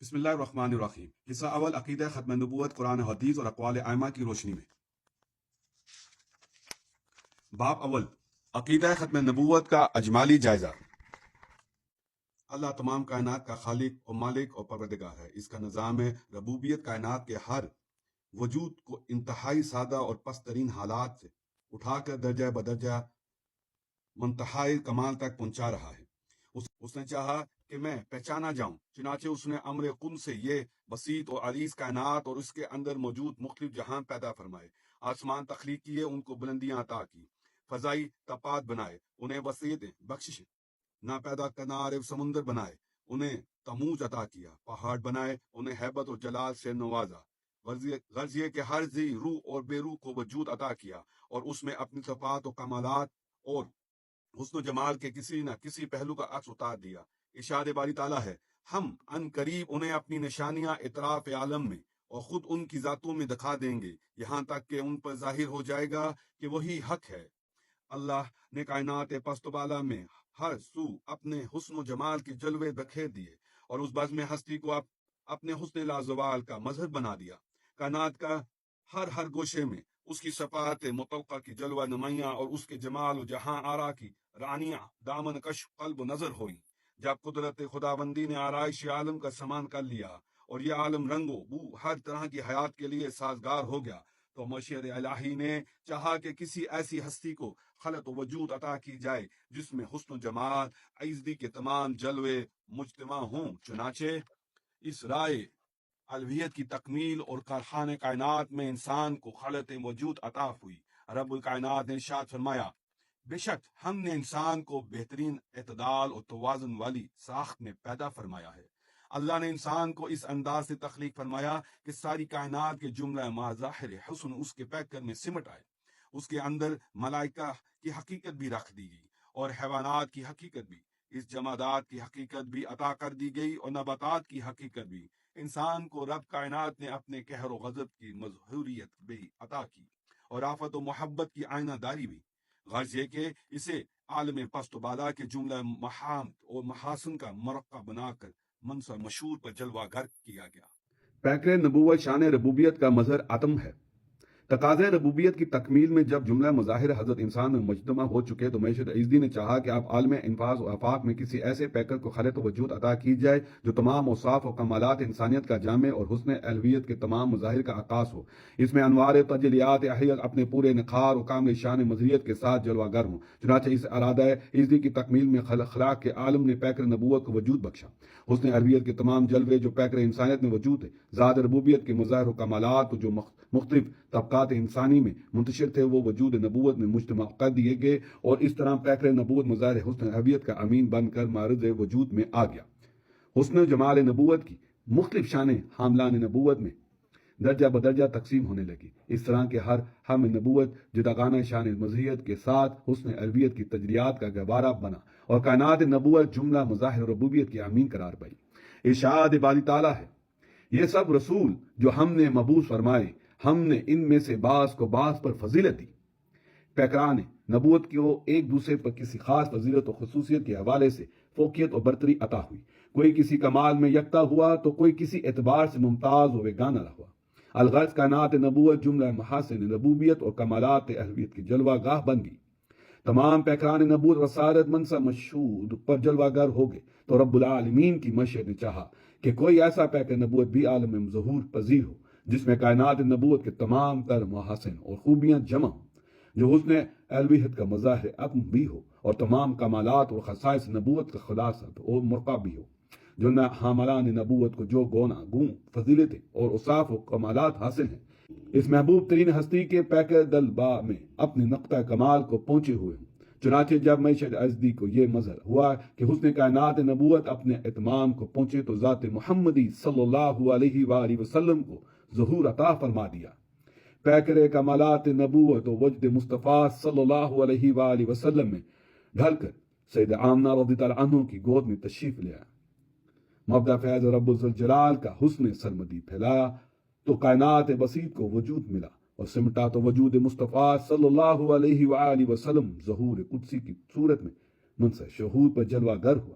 بسم اللہ الرحمن الرحیم۔ حصہ اول، عقیدہ ختم نبوت، قرآن حدیث اور اقوال ائمہ کی روشنی میں۔ باب اول، عقیدہ ختم نبوت کا اجمالی جائزہ۔ اللہ تمام کائنات کا خالق اور مالک اور پروردگار ہے۔ اس کا نظام ربوبیت کائنات کے ہر وجود کو انتہائی سادہ اور پست ترین حالات سے اٹھا کر درجہ بدرجہ منتہائی کمال تک پہنچا رہا ہے۔ اس نے چاہا کہ میں پہچانا جاؤں، چنانچہ اس نے امر کن سے یہ بسیط اور عریض کائنات اور اس کے اندر موجود مختلف جہان پیدا فرمائے۔ آسمان تخلیق کیے، ان کو بلندیاں عطا کی، فضائی طبقات بنائے، انہیں وسعتیں بخشش، نہ پیدا کنارے سمندر بنائے، انہیں تموج عطا کیا، پہاڑ بنائے، انہیں ہیبت اور جلال سے نوازا۔ غرض یہ کہ ہر ذی روح اور بے روح کو وجود عطا کیا اور اس میں اپنی صفات و کمالات اور حسن و جمال کے کسی نہ کسی پہلو کا عکس اتار دیا۔ ارشاد باری تعالیٰ ہے، ہم ان قریب انہیں اپنی نشانیاں اطراف عالم میں اور خود ان کی ذاتوں میں دکھا دیں گے، یہاں تک کہ ان پر ظاہر ہو جائے گا کہ وہی حق ہے۔ اللہ نے کائنات پست و بالا میں ہر سو اپنے حسن و جمال کے جلوے بکھیر دیے اور اس بزم ہستی کو اپنے حسن لازوال کا مظہر بنا دیا۔ کائنات کا ہر گوشے میں اس کی صفات متوقع کی جلوہ نمایاں اور اس کے جمال و جہاں آرا کی رانیاں دامن کش قلب و نظر ہوئیں۔ جب قدرت خداوندی نے آرائش عالم کا سامان کر لیا اور یہ عالم رنگ و بو ہر طرح کی حیات کے لیے سازگار ہو گیا، تو مشیت الہی نے چاہا کہ کسی ایسی ہستی کو خلق و وجود عطا کی جائے جس میں حسن و جمال عیزدی کے تمام جلوے مجتمع ہوں۔ چنانچہ اس رائے الوہیت کی تکمیل اور کارخانہ کائنات میں انسان کو خلق وجود عطا ہوئی۔ رب الکائنات نے ارشاد فرمایا، بے شک ہم نے انسان کو بہترین اعتدال اور توازن والی ساخت میں پیدا فرمایا ہے۔ اللہ نے انسان کو اس انداز سے تخلیق فرمایا کہ ساری کائنات کے جملہ مظاہر حسن اس کے پیکر میں سمٹ آئے۔ اس کے اندر ملائکہ کی حقیقت بھی رکھ دی گئی اور حیوانات کی حقیقت بھی، اس جمادات کی حقیقت بھی عطا کر دی گئی اور نباتات کی حقیقت بھی۔ انسان کو رب کائنات نے اپنے قہر و غضب کی مظہوریت بھی عطا کی اور آفت و محبت کی آئینہ داری بھی۔ غرض یہ کہ اسے عالم پست و بالا کے جملہ محامد اور محاسن کا مرقع بنا کر منصب مشہور پر جلوہ گر کیا گیا۔ پیکر نبوت شان ربوبیت کا مظہر عتم ہے۔ تقاضۂ ربوبیت کی تکمیل میں جب جملہ مظاہر حضرت انسان میں مجتمع ہو چکے تو معیشت عزدی نے چاہا کہ اب عالم انفاس و آفاق میں کسی ایسے پیکر کو خلق و وجود عطا کی جائے جو تمام اوصاف و کمالات انسانیت کا جامع اور حسن الوہیت کے تمام مظاہر کا عکاس ہو۔ اس میں انوار تجلیات احیت اپنے پورے نخار و کامل شان مظہریت کے ساتھ جلوہ گر ہوں۔ چنانچہ اس ارادہ عزدی کی تکمیل میں خلاق کے عالم نے پیکر نبوت کو وجود بخشا۔ حسن الوہیت کے تمام جلوے جو پیکر انسانیت میں وجود ہے، ذات ربوبیت کے مظاہر و کمالات جو مختلف طبقات انسانی میں منتشر تھے، وہ وجود نبوت میں مجتمع کر دیے گئے اور اس طرح پیکر نبوت مظاہر حسن الوہیت کا امین بن کر معرض وجود میں آ گیا۔ حسن و جمال نبوت کی مختلف شانیں حاملان نبوت میں درجہ بدرجہ تقسیم ہونے لگی۔ اس طرح کے ہر حامل نبوت جداگانہ شان مظہریت کے ساتھ حسن الوہیت کی تجلیات کا گہوارہ بنا اور کائنات نبوت جملہ مظاہر ربوبیت کی امین قرار پائی۔ ارشاد باری تعالیٰ ہے، یہ سب رسول جو ہم نے مبعوث فرمائے، ہم نے ان میں سے بعض کو بعض پر فضیلت دی۔ پیکران نبوت کو ایک دوسرے پر کسی خاص فضیلت و خصوصیت کے حوالے سے فوقیت و برتری عطا ہوئی۔ کوئی کسی کمال میں یکتا ہوا تو کوئی کسی اعتبار سے ممتاز و بیگانہ رہا۔ الغرض کائنات نبوت جملہ محاسن ربوبیت اور کمالات الوہیت کی جلوہ گاہ بن گئی۔ تمام پیکران نبوت رسالت منصب مشہود پر جلوہ گر ہو گئے تو رب العالمین کی مشیت نے چاہا کہ کوئی ایسا پیکر نبوت بھی عالم میں ظہور پذیر ہو جس میں کائنات نبوت کے تمام تر محاسن اور خوبیاں جمع ہوں، جو حسن الوہیت کا مظاہر عتم بھی ہو اور تمام کمالات اور خصائص نبوت کا خلاصہ اور مرقع بھی ہو۔ جو نہ حاملان نبوت کو جو گون فضیلتیں اور اوصاف و کمالات حاصل ہیں، اس محبوب ترین ہستی کے پیکر دلبا میں اپنے نقطہ کمال کو پہنچے ہوئے ہوں۔ چنانچہ جب معیشت عزدی کو یہ مظہر ہوا کہ حسن کائنات نبوت اپنے اتمام کو پہنچے تو ذات محمدی صلی اللہ علیہ وآلہ وسلم کو ظہور عطا فرما دیا۔ پیکر کمالات نبوت و وجد مصطفیٰ صلی اللہ علیہ وآلہ وسلم میں ڈھل کر سید آمنہ رضی اللہ عنہ کی گود میں تشریف لے آیا۔ مبدأ فیض رب الجلال کا حسن سرمدی پھیلایا تو کائنات بسیط کو وجود ملا اور سمٹا تو وجود مصطفیٰ صلی اللہ علیہ وآلہ وسلم ظہور قدسی کی صورت میں منصب شہود پر جلوہ گر ہوا۔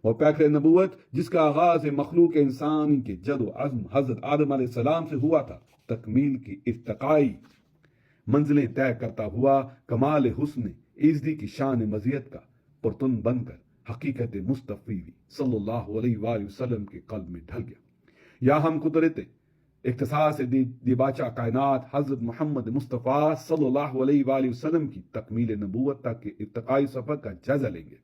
اور پیکر نبوت جس کا آغاز مخلوق انسان کے جد و عزم حضرت آدم علیہ السلام سے ہوا تھا، تکمیل کی ارتقائی منزلیں طے کرتا ہوا کمال حسن عزتی کی شان مزیت کا پرتن بن کر حقیقت مصطفی صلی اللہ علیہ وآلہ وسلم کے قلب میں ڈھل گیا۔ یا ہم قدرت اختصاص دیباچہ کائنات حضرت محمد مصطفیٰ صلی اللہ علیہ وآلہ وسلم کی تکمیل نبوت تک کے ارتقائی سفر کا جائزہ لیں گے۔